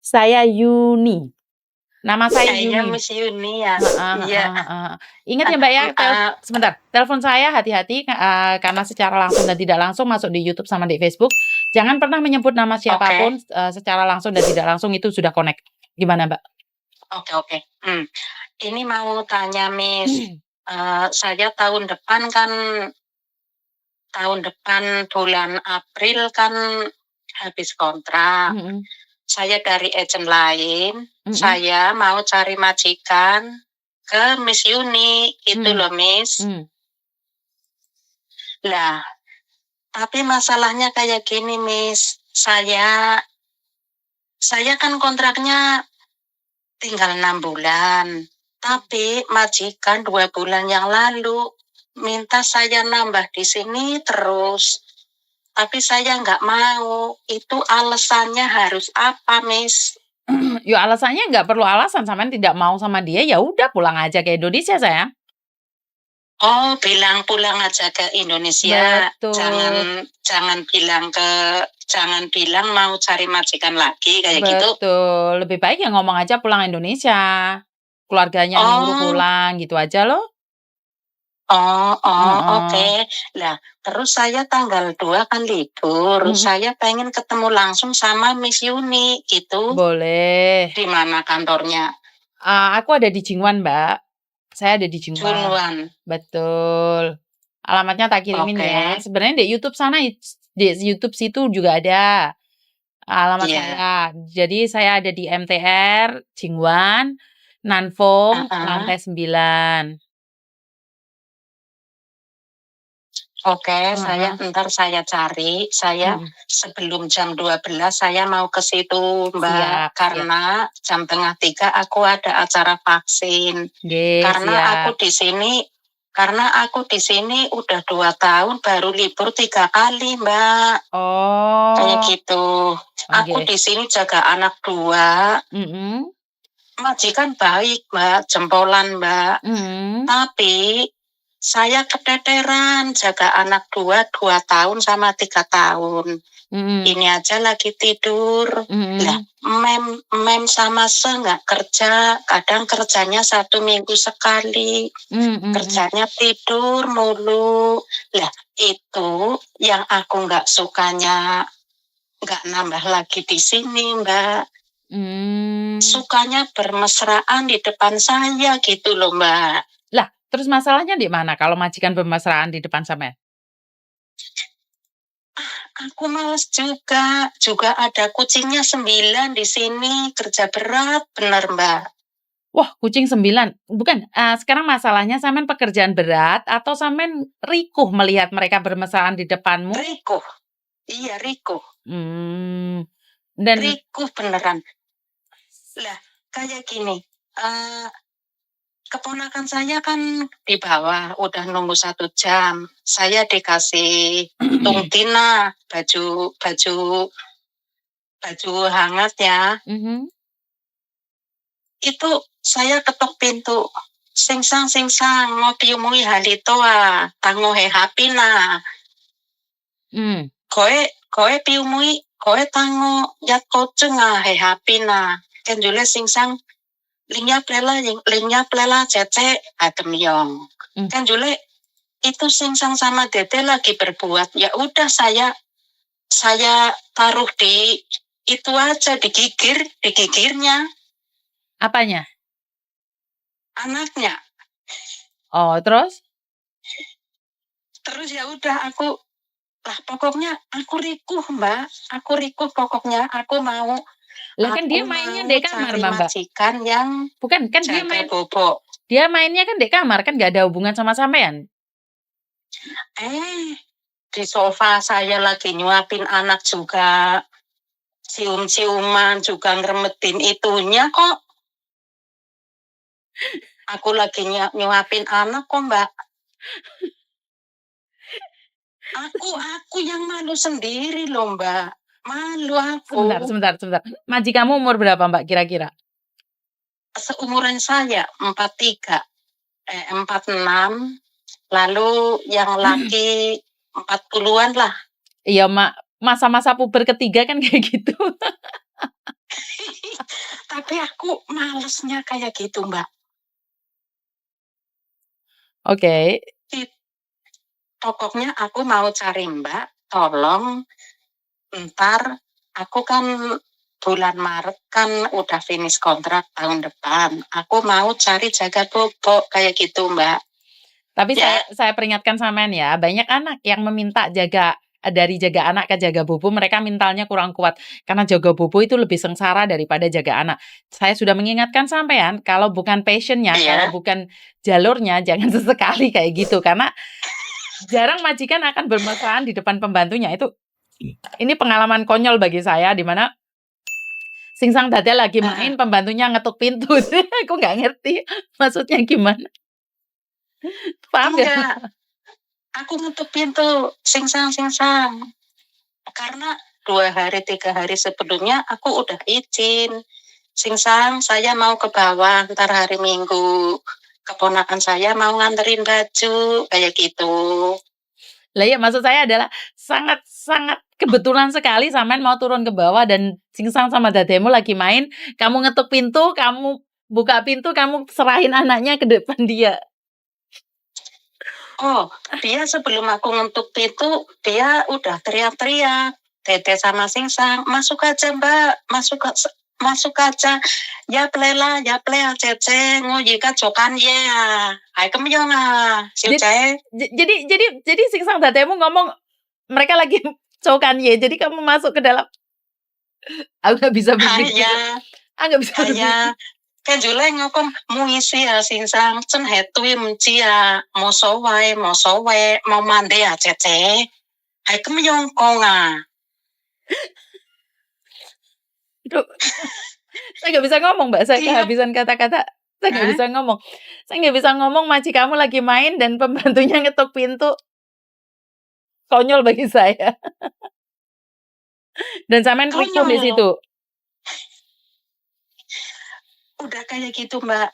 Saya Yuni. Nama saya Saya Yuni. Miss Yuni ya. Heeh Iya. heeh heeh. Ingat ya Mbak ya, sebentar, telepon saya hati-hati karena secara langsung dan tidak langsung masuk di YouTube sama di Facebook. Jangan pernah menyebut nama siapapun secara langsung dan tidak langsung itu sudah connect. Gimana Mbak? Oke. Ini mau tanya Miss, saya tahun depan bulan April kan habis kontrak. Saya dari agent lain, saya mau cari majikan ke Miss Yuni, gitu loh Miss. Lah, tapi masalahnya kayak gini Miss, saya kan kontraknya tinggal 6 bulan, tapi majikan 2 bulan yang lalu minta saya nambah di sini terus. Tapi saya nggak mau. Itu alasannya harus apa, Miss? Ya alasannya nggak perlu alasan, sampean tidak mau sama dia, ya udah pulang aja ke Indonesia sayang. Oh, bilang pulang aja ke Indonesia. Betul. Jangan bilang mau cari majikan lagi kayak gitu. Betul, lebih baik ya ngomong aja pulang Indonesia. Keluarganya yang nyuruh pulang gitu aja loh. Oke. Lah, terus saya tanggal 2 kan libur. Saya pengen ketemu langsung sama Miss Yuni gitu. Boleh. Di mana kantornya? Aku ada di Jingwan, Mbak. Saya ada di Jingwan. Junwan. Betul. Alamatnya tak kirimin ya. Sebenarnya di YouTube sana, di YouTube situ juga ada alamat saya. Jadi saya ada di MTR Jingwan, Nanfong, lantai 9. Oke, ntar saya cari. Saya sebelum jam 12 saya mau ke situ, Mbak. Karena jam 2:30 aku ada acara vaksin. Karena aku di sini udah 2 tahun baru libur 3 kali, Mbak. Kayak gitu. Aku di sini jaga anak 2. Majikan baik, Mbak, jempolan, Mbak. Tapi saya keteteran jaga anak 2 tahun sama 3 tahun. Ini aja lagi tidur. Lah, mem sama nggak kerja. Kadang kerjanya 1 minggu sekali. Kerjanya tidur mulu. Lah, itu yang aku nggak sukanya. Nggak nambah lagi di sini, Mbak. Sukanya bermesraan di depan saya gitu loh, Mbak. Lah, terus masalahnya di mana kalau majikan bermesraan di depan sampean? Aku males juga. Juga ada kucingnya 9 di sini. Kerja berat, bener, Mbak. Wah, kucing 9. Bukan, sekarang masalahnya sampean pekerjaan berat atau sampean rikuh melihat mereka bermesraan di depanmu? Rikuh. Iya, rikuh. Dan rikuh beneran. Lah, kayak gini. Keponakan saya kan di bawah, udah nunggu 1 jam. Saya dikasih tungtina, baju hangat ya. Itu saya ketok pintu. Singsang, ngopi umui halitoa, tangohe hapina. Koe piumui, koe tango yat kocenga he hapina. Kan jule singsang, lingnya plela cece atemyong. Kan jule itu singsang sama dede lagi berbuat. Ya udah saya taruh di itu aja, digigirnya. Apanya? Anaknya. Oh, terus? Terus ya udah pokoknya aku rikuh, Mbak. Aku rikuh pokoknya. Aku mau. Lah kan dia mainnya di kamar, Mbak. Majikan yang bukan kan dia jaga bobo. Dia mainnya kan di kamar, kan nggak ada hubungan sama sampean. Di sofa saya lagi nyuapin anak juga. Cium-ciuman juga ngeremetin itunya kok. Aku lagi nyuapin anak kok, Mbak. Aku yang malu sendiri loh, Mbak. Malu aku. Sebentar. Majikanmu umur berapa, Mbak, kira-kira? Seumuran saya, 43. 46. Lalu yang laki 40-an lah. Iya, masa-masa puber ketiga kan kayak gitu. Tapi aku malesnya kayak gitu, Mbak. Oke. Pokoknya aku mau cari Mbak, tolong entar aku kan bulan Maret kan udah finish kontrak tahun depan. Aku mau cari jaga bobo kayak gitu, Mbak. Tapi Ya. saya peringatkan sampean ya, banyak anak yang meminta dari jaga anak ke jaga bobo, mereka mentalnya kurang kuat. Karena jaga bobo itu lebih sengsara daripada jaga anak. Saya sudah mengingatkan sampean, kalau bukan passion-nya, kalau bukan jalurnya, jangan sesekali kayak gitu. Karena jarang majikan akan bermesraan di depan pembantunya. Ini pengalaman konyol bagi saya, di mana Singsang Dadel lagi main, pembantunya ngetuk pintu. Aku nggak ngerti maksudnya gimana. Paham nggak? Enggak. Aku ngetuk pintu, singsang. Karena 2 hari 3 hari sebelumnya aku udah izin. Singsang, saya mau ke bawah ntar hari Minggu. Keponakan saya mau nganterin baju, kayak gitu. Lah ya maksud saya adalah sangat kebetulan sekali sampean mau turun ke bawah dan Singsang sama Dademu lagi main, kamu ngetuk pintu, kamu buka pintu, kamu serahin anaknya ke depan dia. Oh, dia sebelum aku ngetuk pintu, dia udah teriak-teriak. Dede sama Singsang, masuk aja Mbak, masuk aja. Ya plela, cece, ngojika cokan ya. Hai kemyong Jadi Singsang Dademu ngomong mereka lagi cokan ye. Jadi kamu masuk ke dalam. Aku nggak bisa berpikir. Nggak bisa berpikir. Kan Jule ngokong muisi ya Singsang, cen hetui menci ya, mau sowe, mau mande ya cece. Hai kemyong konga. Saya nggak bisa ngomong, Mbak. Saya kehabisan kata-kata. Saya nggak bisa ngomong. Saya nggak bisa ngomong, maji kamu lagi main dan pembantunya ngetuk pintu. Konyol bagi saya. Dan sampean rikun di situ. Udah kayak gitu, Mbak.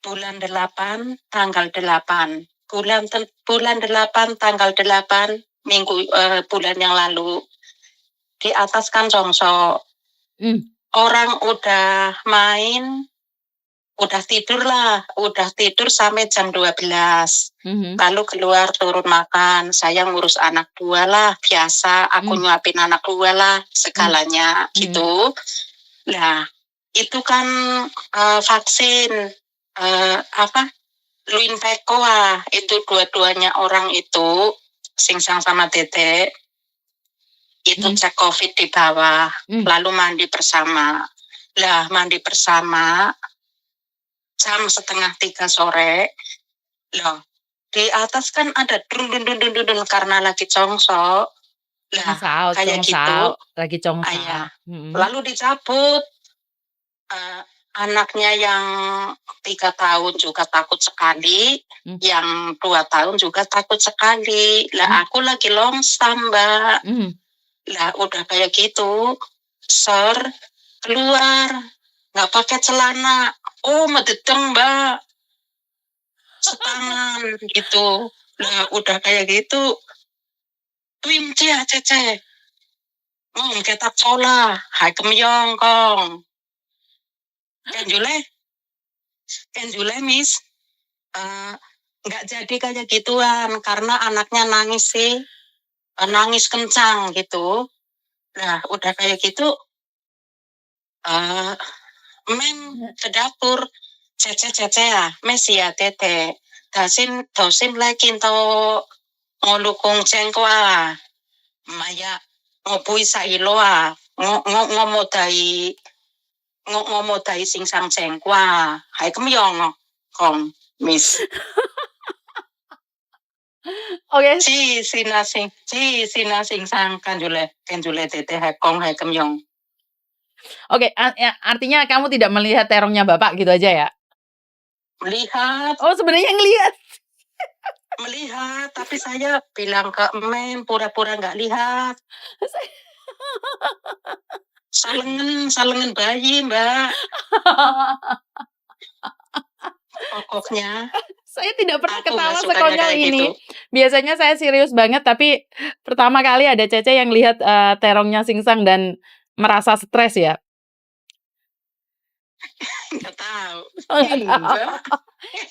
Bulan 8, tanggal 8. Bulan 8, tanggal 8, minggu bulan yang lalu. Di atas kan Congso. Orang udah main, udah tidur sampai jam 12. Lalu keluar turun makan, saya ngurus anak 2 lah, biasa aku nyuapin anak 2 lah, segalanya gitu. Nah, itu kan vaksin Luinpeko itu dua-duanya orang itu, Singsang sama Dede, itu cek COVID di bawah, lalu mandi bersama. Lah mandi bersama jam 2:30 sore. Loh, di atas kan ada dun karena lagi Congso. Lah kayak gitu. Lagi Congso. Lalu dicabut. Anaknya yang 3 tahun juga takut sekali, yang 2 tahun juga takut sekali. Lah aku lagi longsam, Mbak. Lah udah kayak gitu, keluar, nggak pakai celana. Oh, medeteng, Mbak. Setangan gitu. Lah udah kayak gitu. Tuim cia cece. Ketak cola, hai kemyong kong. Kenjule Miss, nggak jadi kayak gituan karena anaknya nangis kencang gitu. Nah udah kayak gitu, men ke dapur, cece ya, mes ya tete, dosin lagi to ngolukung cengkwa, maya ngobui sailoa, ngomodai Singsang cengkwa, hai kemyong kong Miss. Oke. Sina Singsang kenjule tete hai kong hai kemyong. Oke, artinya kamu tidak melihat terongnya Bapak gitu aja ya? Melihat. Oh, sebenarnya ngelihat. Melihat, tapi saya bilang ke Emen pura-pura nggak lihat. Salengan bayi, Mbak. Pokoknya saya tidak pernah ketawa sekonyol ini. Gitu. Biasanya saya serius banget, tapi pertama kali ada Cece yang lihat terongnya Singsang dan merasa stres ya. Nggak tahu. Oh, nggak tahu. Enggak.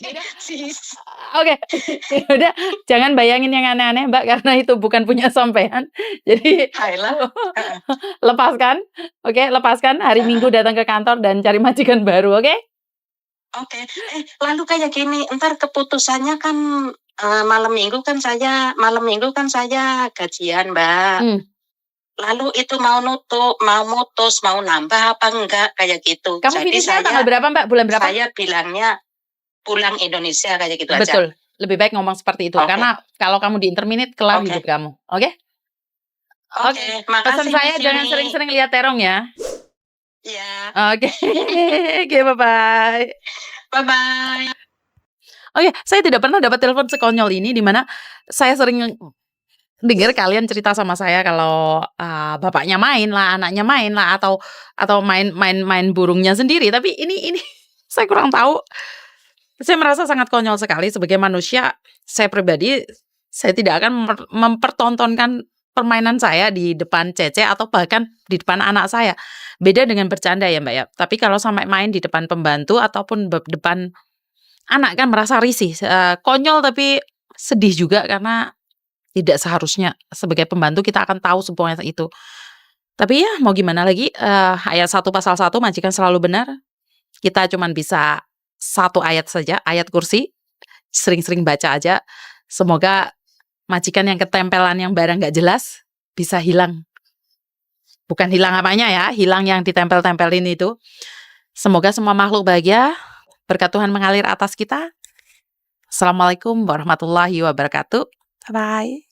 Yaudah. Sis. Oke, ya udah jangan bayangin yang aneh-aneh, Mbak, karena itu bukan punya sampean. Jadi Ayolah. Heeh. lepaskan, oke, lepaskan. Hari Minggu Heeh. datang ke kantor dan cari majikan baru, oke? Oke. Lalu kayak gini, entar keputusannya kan malam Minggu kan saya gajian, Mbak. Lalu itu mau mutus, mau nambah apa enggak kayak gitu. Kamu Jadi finishnya tanggal berapa, Mbak? Bulan berapa? saya bilangnya pulang Indonesia kayak gitu aja. Betul, lebih baik ngomong seperti itu. Oke. Karena kalau kamu di-interminate kelar Oke. hidup kamu, oke? Oke, Pesan makasih saya Miss jangan Yuni. sering-sering lihat terong ya. Iya. Oke. Oke, bye-bye. Bye-bye. Oke, saya tidak pernah dapat telepon sekonyol ini di mana saya sering dengar kalian cerita sama saya kalau bapaknya main lah, anaknya main lah, atau main burungnya sendiri. Tapi ini saya kurang tahu. Saya merasa sangat konyol sekali sebagai manusia. Saya pribadi, saya tidak akan mempertontonkan permainan saya di depan Cece atau bahkan di depan anak saya. Beda dengan bercanda ya, Mbak ya. Tapi kalau sampai main di depan pembantu ataupun depan anak kan merasa risih. Konyol tapi sedih juga karena tidak seharusnya sebagai pembantu kita akan tahu semuanya itu. Tapi ya mau gimana lagi, ayat 1 pasal 1 majikan selalu benar. Kita cuman bisa 1 ayat saja, ayat kursi. Sering-sering baca aja. Semoga majikan yang ketempelan yang barang nggak jelas bisa hilang. Bukan hilang apanya ya, hilang yang ditempel-tempelin itu. Semoga semua makhluk bahagia, berkat Tuhan mengalir atas kita. Assalamualaikum warahmatullahi wabarakatuh. Bye-bye.